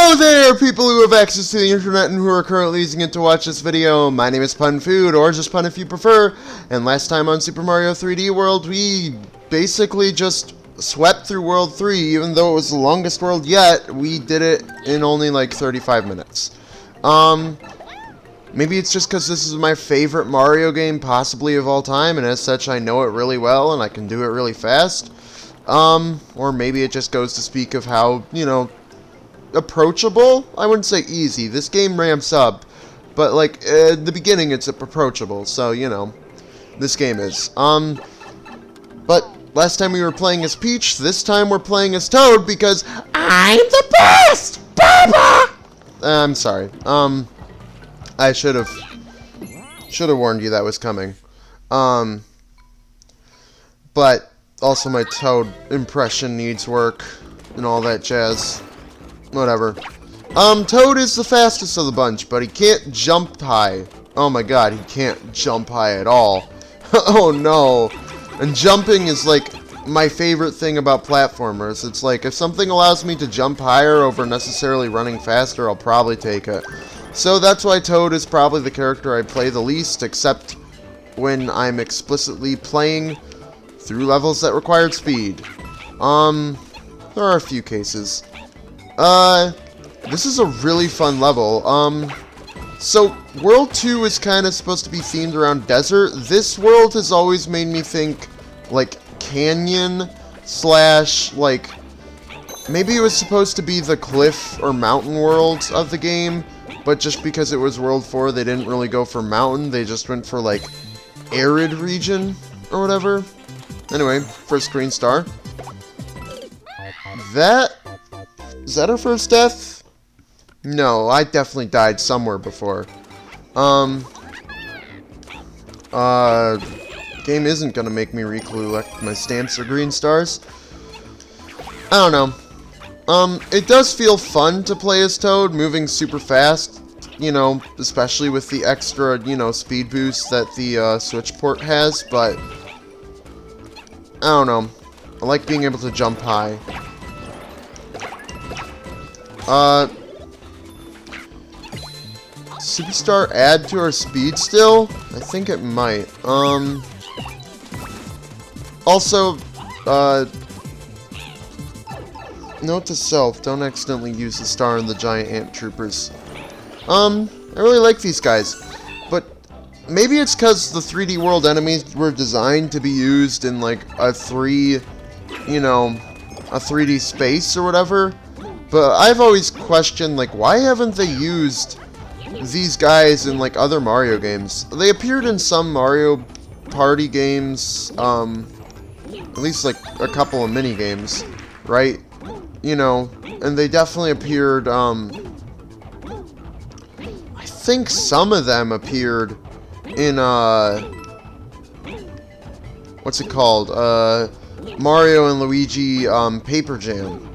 Hello there, people who have access to the internet and who are currently using it to watch this video. My name is Pun Food, or just Pun if you prefer, and last time on Super Mario 3D World, we basically just swept through World 3, even though it was the longest world yet. We did it in only like 35 minutes. Maybe it's just because this is my favorite Mario game possibly of all time, and as such I know it really well and I can do it really fast. Or maybe it just goes to speak of how, you know, approachable? I wouldn't say easy. This game ramps up, but like at the beginning it's approachable, so you know, this game is. But last time we were playing as Peach, this time we're playing as Toad because I'm the best, Papa! I'm sorry. I should have warned you that was coming. But also my Toad impression needs work and all that jazz. Whatever. Toad is the fastest of the bunch, but he can't jump high. Oh my god, he can't jump high at all. Oh no. And jumping is like my favorite thing about platformers. It's like, if something allows me to jump higher over necessarily running faster, I'll probably take it. So that's why Toad is probably the character I play the least, except when I'm explicitly playing through levels that required speed. There are a few cases. This is a really fun level. So World 2 is kind of supposed to be themed around desert. This world has always made me think, like, canyon slash, like, maybe it was supposed to be the cliff or mountain world of the game, but just because it was World 4, they didn't really go for mountain, they just went for, like, arid region or whatever. Anyway, first green star. Is that our first death? No, I definitely died somewhere before. Game isn't gonna make me recollect my stamps or green stars. I don't know. It does feel fun to play as Toad, moving super fast, you know, especially with the extra, you know, speed boost that the Switch port has, but I don't know. I like being able to jump high. Superstar add to our speed still? I think it might. Also, note to self, don't accidentally use the star in the giant ant troopers. I really like these guys, but maybe it's because the 3D World enemies were designed to be used in like a 3D space or whatever. But I've always questioned, like, why haven't they used these guys in, like, other Mario games? They appeared in some Mario Party games, at least, like, a couple of mini-games, right? You know, and they definitely appeared, I think some of them appeared in, what's it called? Mario and Luigi, Paper Jam.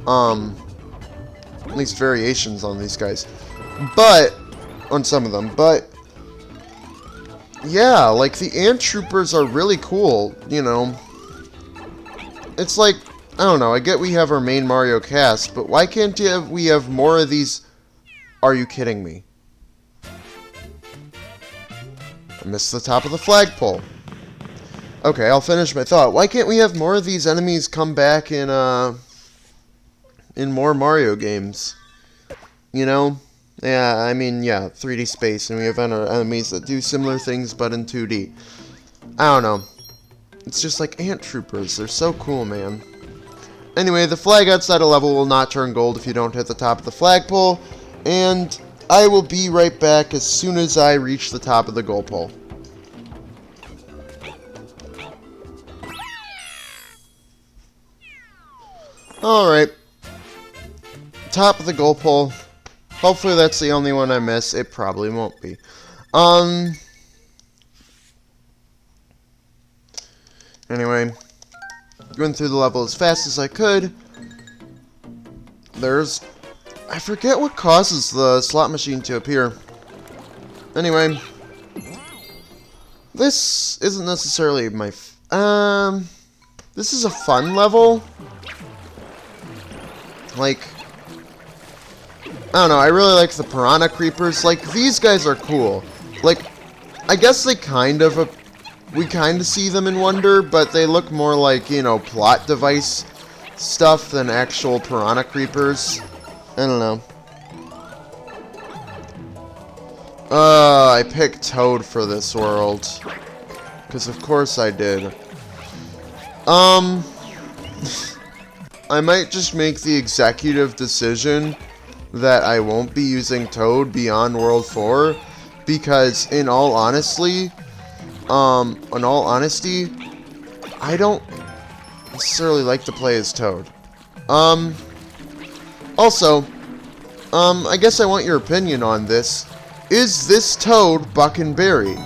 At least variations on these guys. But, on some of them, but, yeah, like, the ant troopers are really cool, you know. It's like, I don't know, I get we have our main Mario cast, but why can't we have more of these? Are you kidding me? I missed the top of the flagpole. Okay, I'll finish my thought. Why can't we have more of these enemies come back in more Mario games? You know? Yeah, I mean, yeah, 3D space, and we have enemies that do similar things, but in 2D. I don't know. It's just like ant troopers. They're so cool, man. Anyway, the flag outside a level will not turn gold if you don't hit the top of the flagpole, and I will be right back as soon as I reach the top of the goal pole. Alright. Top of the goal pole. Hopefully that's the only one I miss. It probably won't be. Anyway, going through the level as fast as I could. I forget what causes the slot machine to appear. Anyway, this isn't necessarily my this is a fun level. Like, I don't know, I really like the piranha creepers. Like, these guys are cool. Like, I guess they kind of, we kind of see them in Wonder, but they look more like, you know, plot device stuff than actual piranha creepers. I don't know. I picked Toad for this world. Because of course I did. I might just make the executive decision that I won't be using Toad beyond World 4. Because in all honesty, I don't necessarily like to play as Toad. Also, I guess I want your opinion on this. Is this Toad Buck and Berry?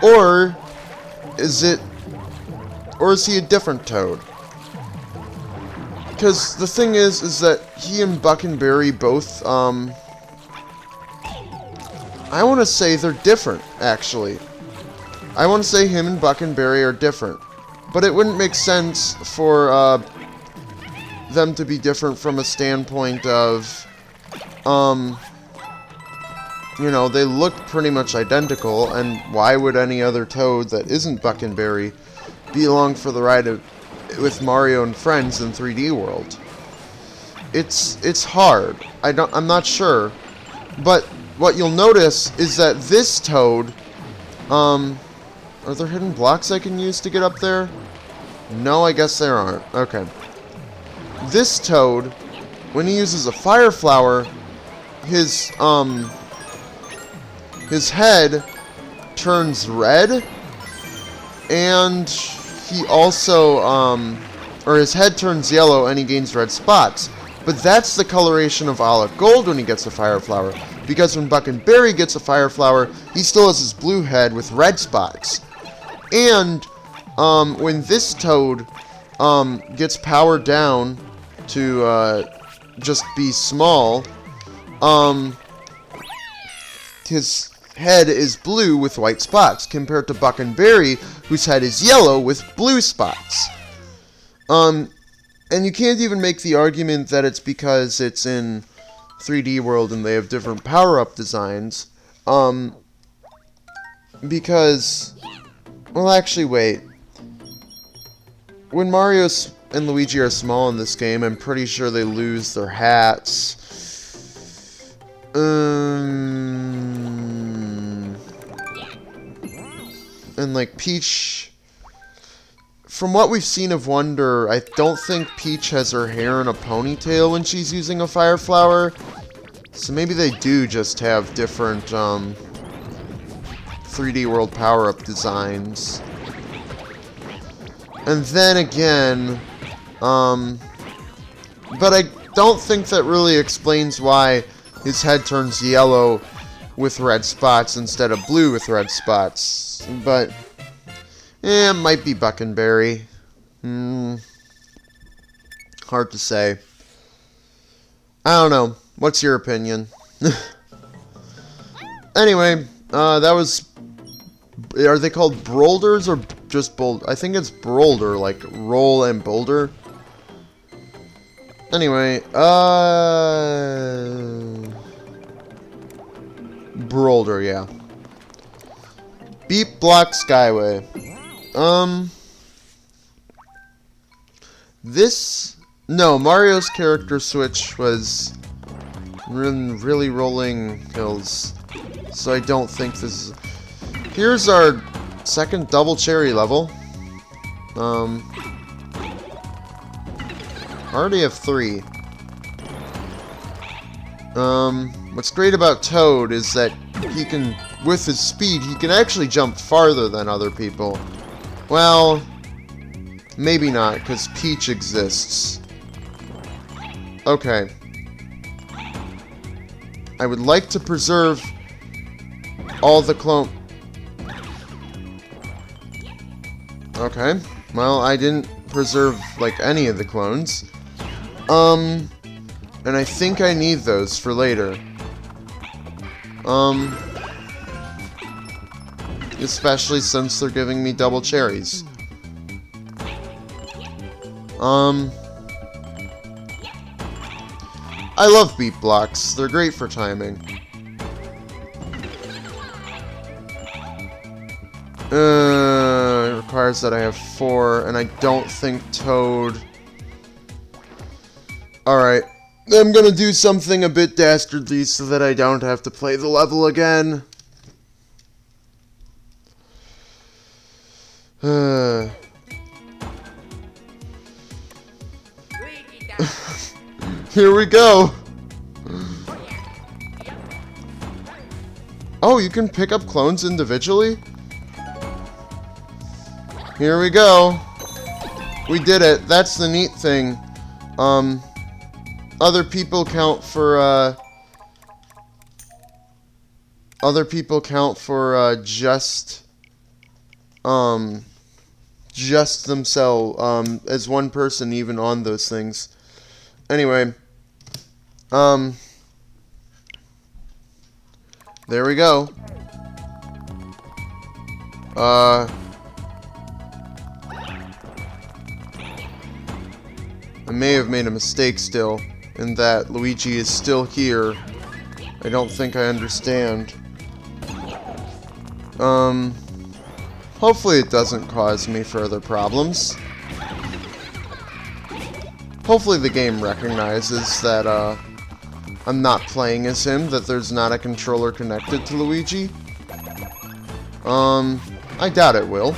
Or is he a different Toad? Because the thing is that he and Buck and Berry both, I want to say they're different, actually. I want to say him and Buck and Berry are different. But it wouldn't make sense for, them to be different from a standpoint of, you know, they look pretty much identical, and why would any other Toad that isn't Buck and Berry be along for the ride with Mario and friends in 3D World? It's hard. I'm not sure. But what you'll notice is that this Toad, are there hidden blocks I can use to get up there? No, I guess there aren't. Okay. This Toad, when he uses a fire flower, his head turns red, and he also, or his head turns yellow and he gains red spots. But that's the coloration of olive gold when he gets a fire flower, because when Buck and Berry gets a fire flower, he still has his blue head with red spots. And, when this Toad, gets powered down to, just be small, his head is blue with white spots, compared to Buck and Berry, whose head is yellow with blue spots. And you can't even make the argument that it's because it's in 3D World and they have different power-up designs. Because, well, actually, wait. When Mario and Luigi are small in this game, I'm pretty sure they lose their hats. And like Peach, from what we've seen of Wonder, I don't think Peach has her hair in a ponytail when she's using a fire flower. So maybe they do just have different 3D World power-up designs. And then again, but I don't think that really explains why his head turns yellow with red spots instead of blue with red spots. But, it might be Buck and Berry. Hard to say. I don't know. What's your opinion? Anyway, that was... Are they called boulders or just boulder? I think it's boulder, like roll and boulder. Anyway, boulder, yeah. Beep block skyway. No, Mario's character switch was really rolling hills, so I don't think this is... Here's our second double cherry level. I already have 3. What's great about Toad is that he can, with his speed, he can actually jump farther than other people. Well, maybe not, because Peach exists. Okay. I would like to preserve all the clone... Okay. Well, I didn't preserve, like, any of the clones. And I think I need those for later. Especially since they're giving me double cherries. I love beat blocks. They're great for timing. It requires that I have 4, and I don't think Toad... Alright. I'm gonna do something a bit dastardly so that I don't have to play the level again. Here we go. Oh, you can pick up clones individually? Here we go. We did it. That's the neat thing. Other people count for, just themselves, as one person even on those things. Anyway, there we go. I may have made a mistake still, in that Luigi is still here. I don't think I understand. Hopefully it doesn't cause me further problems. Hopefully the game recognizes that, I'm not playing as him, that there's not a controller connected to Luigi. I doubt it will.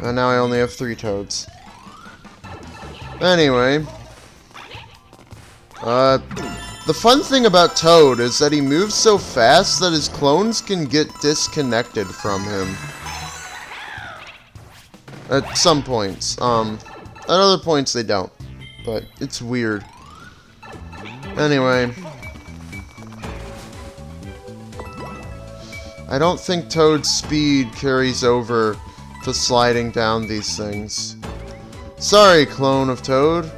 And now I only have 3 toads. Anyway. The fun thing about Toad is that he moves so fast that his clones can get disconnected from him. At some points. At other points they don't. But it's weird. Anyway. I don't think Toad's speed carries over to sliding down these things. Sorry, clone of Toad.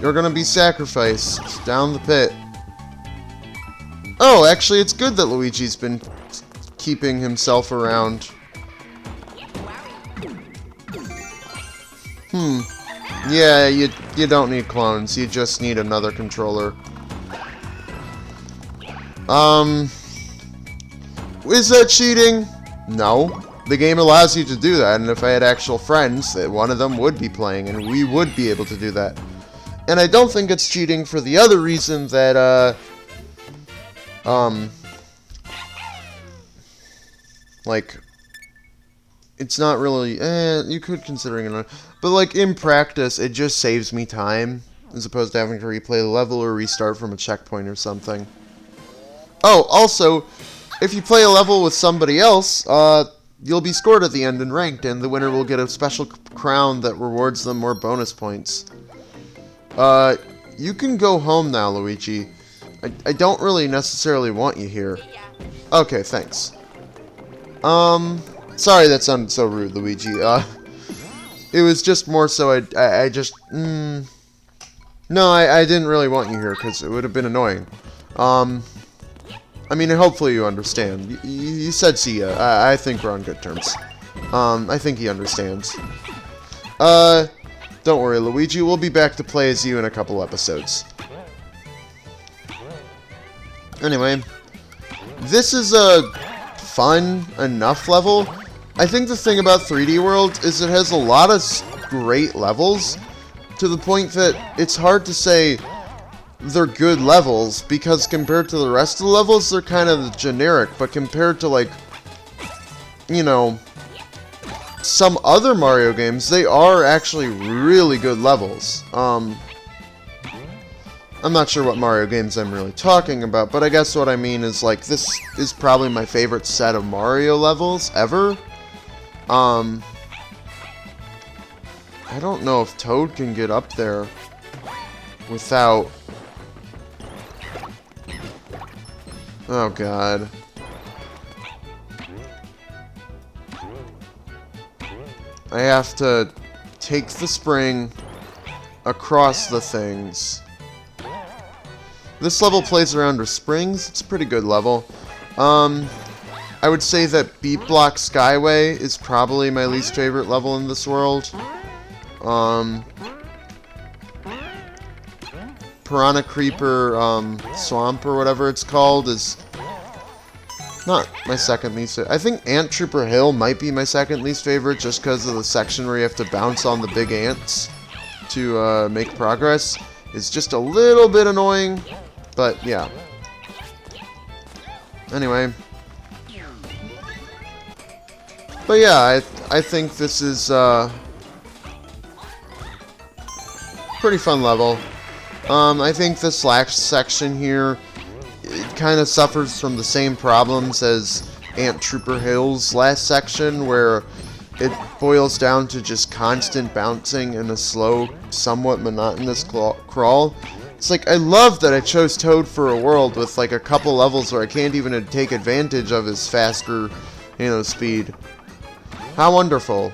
You're gonna be sacrificed down the pit. Oh, actually, it's good that Luigi's been keeping himself around. Yeah, you don't need clones. You just need another controller. Is that cheating? No. The game allows you to do that, and if I had actual friends, one of them would be playing, and we would be able to do that. And I don't think it's cheating for the other reason that, like, it's not really, you could considering it, but, like, in practice, it just saves me time, as opposed to having to replay the level or restart from a checkpoint or something. Oh, also, if you play a level with somebody else, you'll be scored at the end and ranked, and the winner will get a special crown that rewards them more bonus points. You can go home now, Luigi. I don't really necessarily want you here. Okay, thanks. Sorry that sounded so rude, Luigi. It was just more so I just, no, I didn't really want you here, because it would have been annoying. I mean, hopefully you understand. You said see ya. I think we're on good terms. I think he understands. Don't worry, Luigi. We'll be back to play as you in a couple episodes. Anyway, this is a fun enough level. I think the thing about 3D World is it has a lot of great levels, to the point that it's hard to say they're good levels, because compared to the rest of the levels, they're kind of generic, but compared to, like, you know, some other Mario games, they are actually really good levels. I'm not sure what Mario games I'm really talking about, but I guess what I mean is, like, this is probably my favorite set of Mario levels ever. I don't know if Toad can get up there without... Oh, God. I have to take the spring across the things. This level plays around with springs. It's a pretty good level. I would say that Beat Block Skyway is probably my least favorite level in this world. Piranha Creeper Swamp or whatever it's called is not my second least favorite. I think Ant Trooper Hill might be my second least favorite just because of the section where you have to bounce on the big ants to make progress. It's just a little bit annoying, but yeah. Anyway. But yeah, I think this is pretty fun level. I think this last section here, it kind of suffers from the same problems as Ant Trooper Hill's last section, where it boils down to just constant bouncing and a slow, somewhat monotonous crawl. It's like, I love that I chose Toad for a world with like a couple levels where I can't even take advantage of his faster, speed. How wonderful.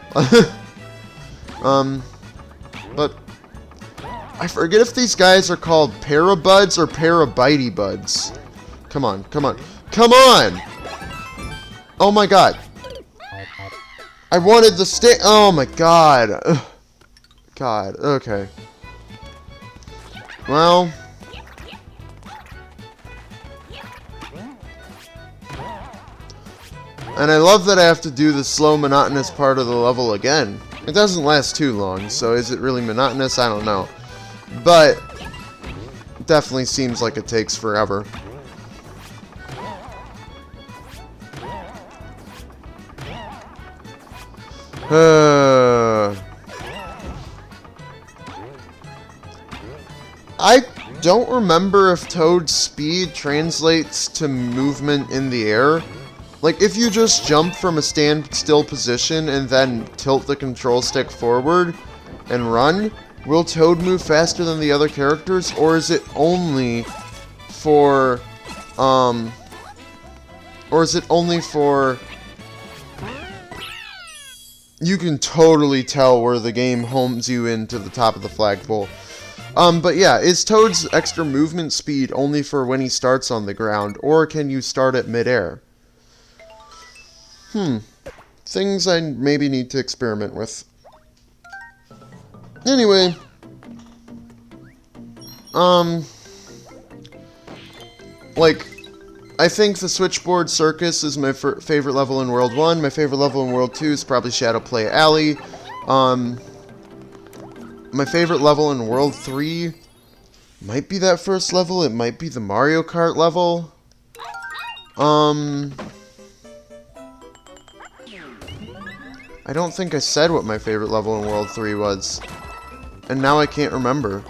But I forget if these guys are called Parabuds or Parabitey Buds. Come on, come on, come on! Oh my god. I wanted the stick. Oh my god. Ugh. God, okay. Well. And I love that I have to do the slow, monotonous part of the level again. It doesn't last too long, so is it really monotonous? I don't know. But it definitely seems like it takes forever. I don't remember if Toad's speed translates to movement in the air. Like, if you just jump from a standstill position and then tilt the control stick forward and run, will Toad move faster than the other characters, or is it only for, you can totally tell where the game homes you into the top of the flagpole. But yeah, is Toad's extra movement speed only for when he starts on the ground, or can you start at midair? Things I maybe need to experiment with. Anyway. Like, I think the Switchboard Circus is my favorite level in World 1. My favorite level in World 2 is probably Shadow Play Alley. My favorite level in World 3 might be that first level. It might be the Mario Kart level. I don't think I said what my favorite level in World 3 was. And now I can't remember.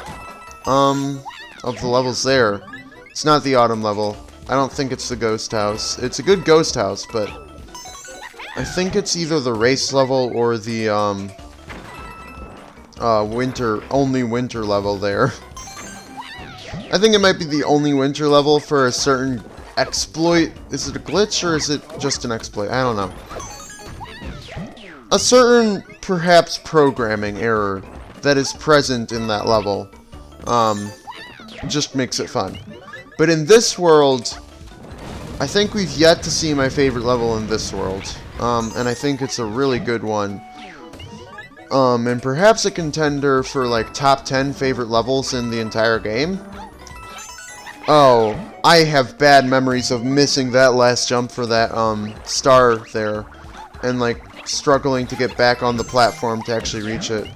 Of the levels there. It's not the autumn level. I don't think it's the ghost house. It's a good ghost house, but I think it's either the race level or the, only winter level there. I think it might be the only winter level for a certain exploit. Is it a glitch or is it just an exploit? I don't know. A certain, perhaps, programming error that is present in that level just makes it fun. But in this world, I think we've yet to see my favorite level in this world. And I think it's a really good one. And perhaps a contender for, like, top 10 favorite levels in the entire game. Oh, I have bad memories of missing that last jump for that, star there. And, like, struggling to get back on the platform to actually reach it.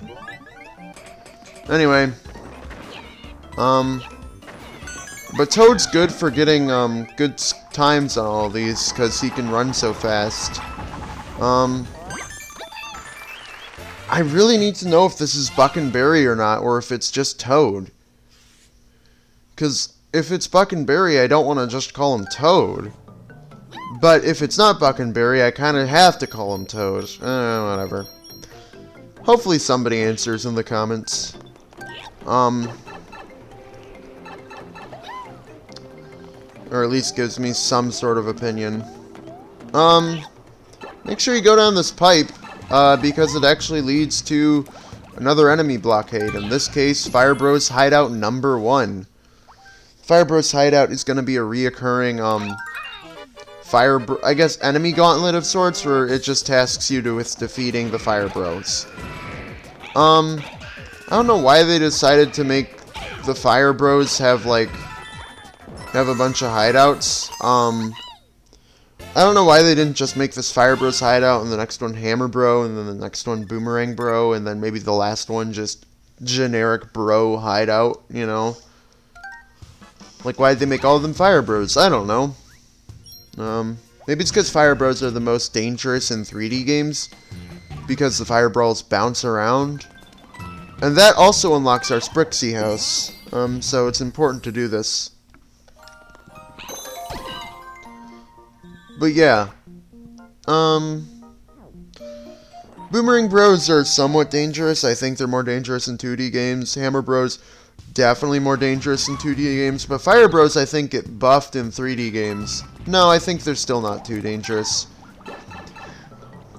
Anyway. But Toad's good for getting, good times on all these, because he can run so fast. I really need to know if this is Buck and Berry or not, or if it's just Toad. Because if it's Buck and Berry, I don't want to just call him Toad. But if it's not Buck and Berry, I kind of have to call him Toad. Whatever. Hopefully somebody answers in the comments. Or at least gives me some sort of opinion. Make sure you go down this pipe, because it actually leads to another enemy blockade. In this case, Fire Bros Hideout number 1. Fire Bros Hideout is going to be a reoccurring, I guess, enemy gauntlet of sorts, where it just tasks you with defeating the Fire Bros. I don't know why they decided to make the Fire Bros have like a bunch of hideouts. I don't know why they didn't just make this Fire Bros hideout and the next one Hammer Bro and then the next one Boomerang Bro and then maybe the last one just generic bro hideout, you know? Like, why'd they make all of them Fire Bros? I don't know. Maybe it's because Fire Bros are the most dangerous in 3D games because the fireballs bounce around. And that also unlocks our Sprixie house, so it's important to do this. But yeah, Boomerang Bros are somewhat dangerous. I think they're more dangerous in 2D games. Hammer Bros, definitely more dangerous in 2D games. But Fire Bros, I think, get buffed in 3D games. No, I think they're still not too dangerous.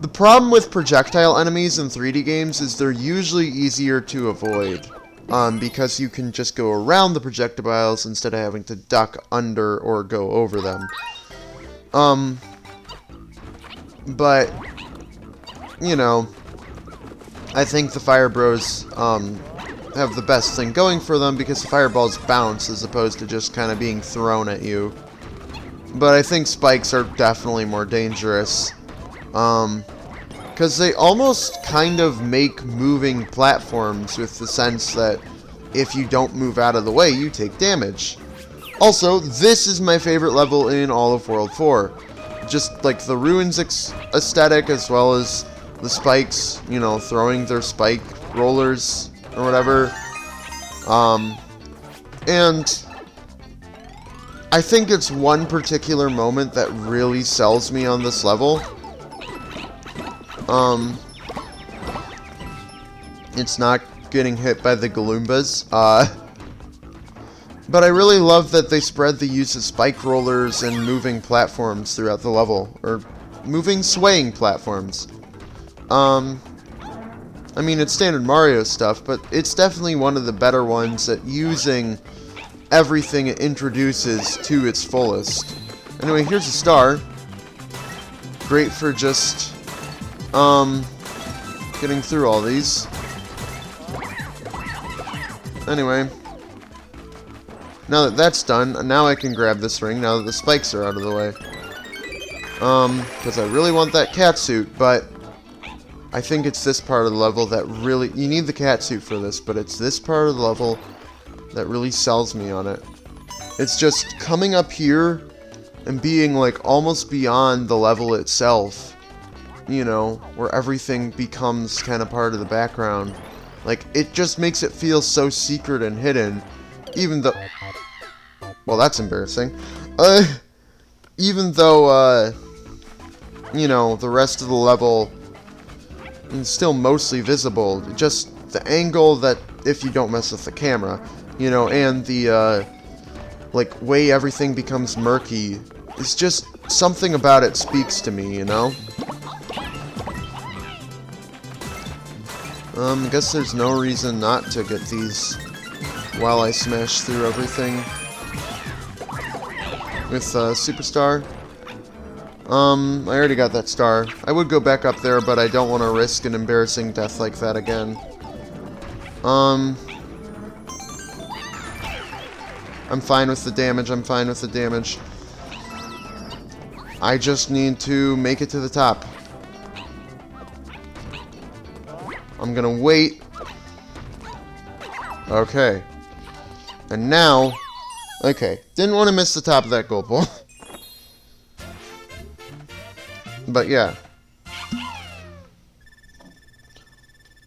The problem with projectile enemies in 3D games is they're usually easier to avoid. Because you can just go around the projectiles instead of having to duck under or go over them. But, you know, I think the Fire Bros, have the best thing going for them because the fireballs bounce as opposed to just kind of being thrown at you. But I think spikes are definitely more dangerous, because they almost kind of make moving platforms with the sense that if you don't move out of the way, you take damage. Also, this is my favorite level in all of World 4. Just like the ruins aesthetic as well as the spikes, you know, throwing their spike rollers or whatever. And I think it's one particular moment that really sells me on this level. It's not getting hit by the Galoombas. But I really love that they spread the use of spike rollers and moving platforms throughout the level. Or moving swaying platforms. I mean, it's standard Mario stuff, but it's definitely one of the better ones at using everything it introduces to its fullest. Anyway, here's a star. Great for just, getting through all these. Anyway. Now that that's done, now I can grab this ring, now that the spikes are out of the way. Because I really want that cat suit, but I think it's this part of the level that really... You need the cat suit for this, but it's this part of the level that really sells me on it. It's just coming up here and being, like, almost beyond the level itself. You know, where everything becomes kind of part of the background. Like, it just makes it feel so secret and hidden. Even though... Well, that's embarrassing. Even though, you know, the rest of the level is still mostly visible. Just the angle that, if you don't mess with the camera, you know, and the, like, way everything becomes murky. It's just something about it speaks to me, you know? I guess there's no reason not to get these while I smash through everything with Superstar. I already got that star. I would go back up there, but I don't want to risk an embarrassing death like that again. I'm fine with the damage, I'm fine with the damage. I just need to make it to the top. I'm gonna wait. Okay. And now... Okay, didn't want to miss the top of that gold ball. But yeah.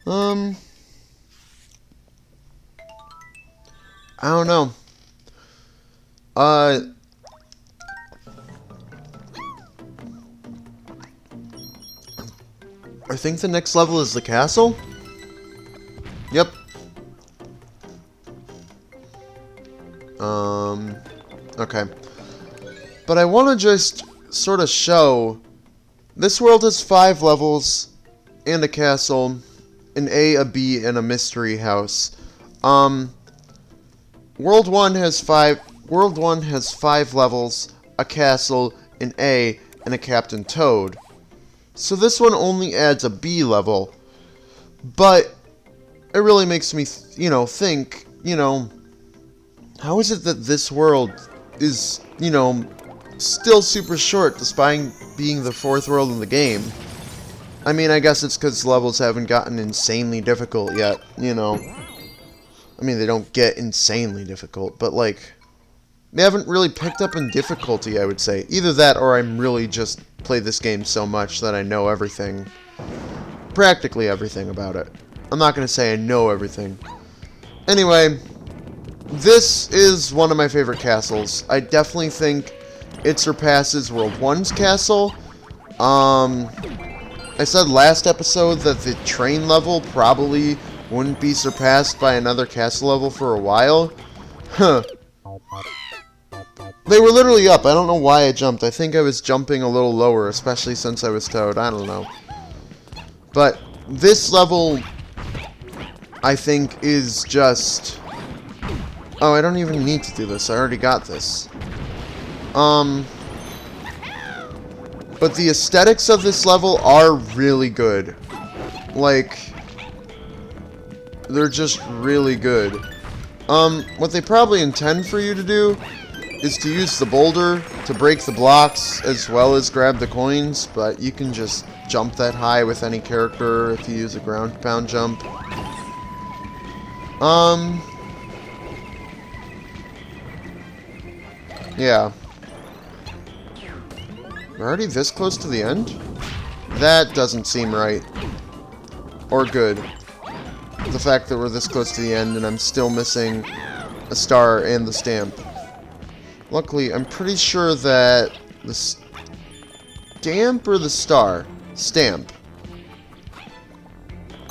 I don't know. I think the next level is the castle? Yep. Okay. But I want to just sort of show... This world has 5 levels, and a castle, an A, a B, and a mystery house. World 1 has 5 levels, a castle, an A, and a Captain Toad. So this one only adds a B level. But it really makes me, think, How is it that this world is, you know, still super short despite being the 4th world in the game? I mean, I guess it's because levels haven't gotten insanely difficult yet, you know. I mean, they don't get insanely difficult, but like, they haven't really picked up in difficulty, I would say. Either that or I'm really just played this game so much that I know everything. Practically everything about it. I'm not going to say I know everything. Anyway, this is one of my favorite castles. I definitely think it surpasses World 1's castle. I said last episode that the train level probably wouldn't be surpassed by another castle level for a while. Huh. They were literally up. I don't know why I jumped. I think I was jumping a little lower, especially since I was Toad. I don't know. But this level, I think, is just... Oh, I don't even need to do this. I already got this. But the aesthetics of this level are really good. Like, they're just really good. What they probably intend for you to do is to use the boulder to break the blocks as well as grab the coins, but you can just jump that high with any character if you use a ground pound jump. Yeah. We're already this close to the end? That doesn't seem right. Or good. The fact that we're this close to the end and I'm still missing a star and the stamp. Luckily, I'm pretty sure that the stamp or the star? Stamp.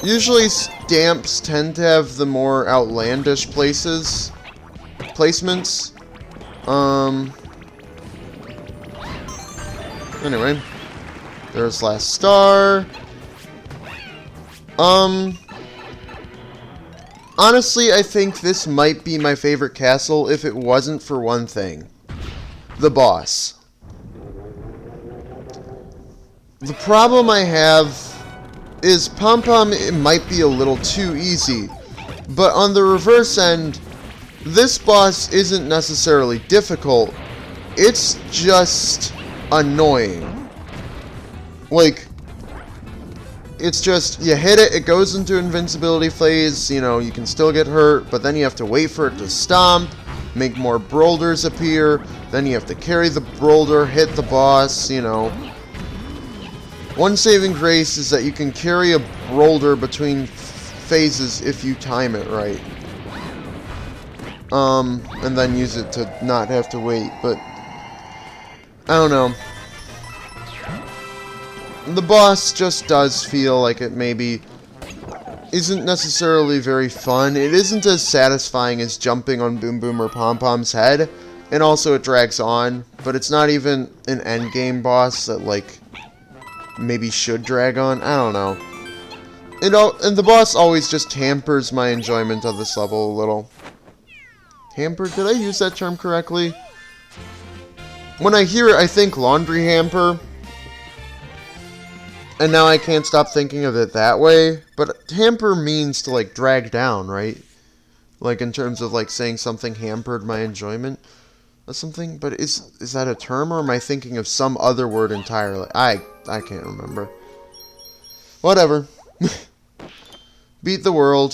Usually stamps tend to have the more outlandish placements. Anyway, there's last star. Honestly, I think this might be my favorite castle if it wasn't for one thing. The boss. The problem I have is Pom Pom, it might be a little too easy. But on the reverse end, this boss isn't necessarily difficult. It's just annoying. Like, it's just, you hit it, it goes into invincibility phase, you know, you can still get hurt, but then you have to wait for it to stomp, make more boulders appear, then you have to carry the boulder, hit the boss, you know. One saving grace is that you can carry a boulder between phases if you time it right. And then use it to not have to wait, but I don't know. The boss just does feel like it maybe isn't necessarily very fun. It isn't as satisfying as jumping on Boom Boom or Pom Pom's head, and also it drags on, but it's not even an endgame boss that, like, maybe should drag on. I don't know. And the boss always just hampers my enjoyment of this level a little. Hamper? Did I use that term correctly? When I hear it, I think laundry hamper. And now I can't stop thinking of it that way. But hamper means to, like, drag down, right? Like, in terms of, like, saying something hampered my enjoyment or something. But is that a term, or am I thinking of some other word entirely? I can't remember. Whatever. Beat the world.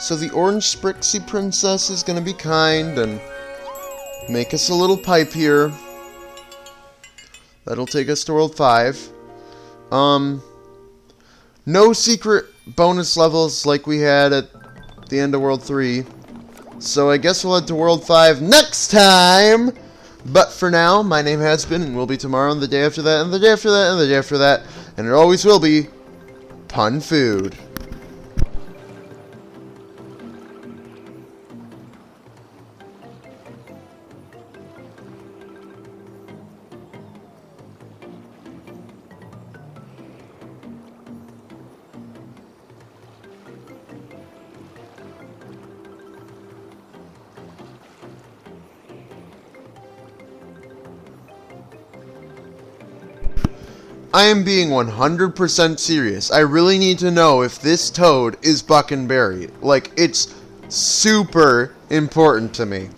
So the orange Sprixie princess is gonna be kind and make us a little pipe here. That'll take us to World 5. No secret bonus levels like we had at the end of World 3. So I guess we'll head to World 5 next time! But for now, my name has been and will be tomorrow and the day after that and the day after that and the day after that. And it always will be Pun Food. I am being 100% serious. I really need to know if this toad is Buck and Berry. Like, it's super important to me.